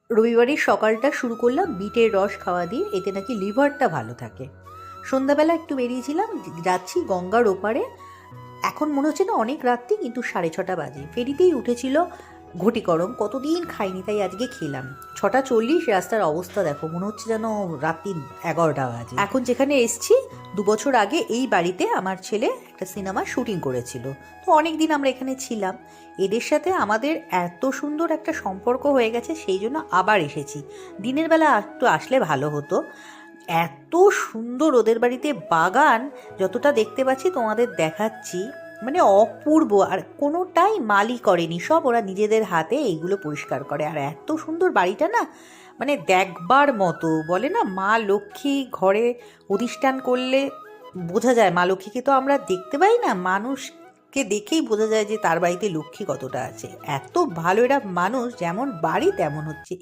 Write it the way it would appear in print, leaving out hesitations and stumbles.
রবিবারের সকালটা শুরু করলাম বিটের রস খাওয়া দিয়ে, এতে নাকি লিভারটা ভালো থাকে। সন্ধ্যাবেলা একটু বেরিয়েছিলাম, যাচ্ছি গঙ্গার ওপারে। এখন মনে হচ্ছে না অনেক রাত্রি, কিন্তু 6:30 বাজে। ফেরিতেই উঠেছিল ঘটিকরম, কতদিন খাইনি, তাই আজকে খেলাম। 6:40, রাস্তার অবস্থা দেখো, মনে হচ্ছে যেন রাত্রি 11টা বাজে। এখন যেখানে এসছি, 2 বছর আগে এই বাড়িতে আমার ছেলে একটা সিনেমার শুটিং করেছিল। তো অনেক দিন আমরা এখানে ছিলাম। এদের সাথে আমাদের এত সুন্দর একটা সম্পর্ক হয়ে গেছে, সেই জন্য আবার এসেছি। দিনের বেলা একটু আসলে ভালো হতো। এত সুন্দর ওদের বাড়িতে বাগান, যতটা দেখতে পাচ্ছি তোমাদের দেখাচ্ছি, মানে অপূর্ব। আর কোনোটাই মালি করেনি, সব ওরা নিজেদের হাতে এইগুলো পরিষ্কার করে। আর এত সুন্দর বাড়িটা না, মানে দেখবার মতো। বলে না, মা লক্ষ্মী ঘরে অধিষ্ঠান করলে বোঝা যায়। মা লক্ষ্মীকে তো আমরা দেখতে পাই না, মানুষকে দেখেই বোঝা যায় যে তার বাড়িতে লক্ষ্মী কতটা আছে। এত ভালো এরা মানুষ, যেমন বাড়ি তেমন হচ্ছে।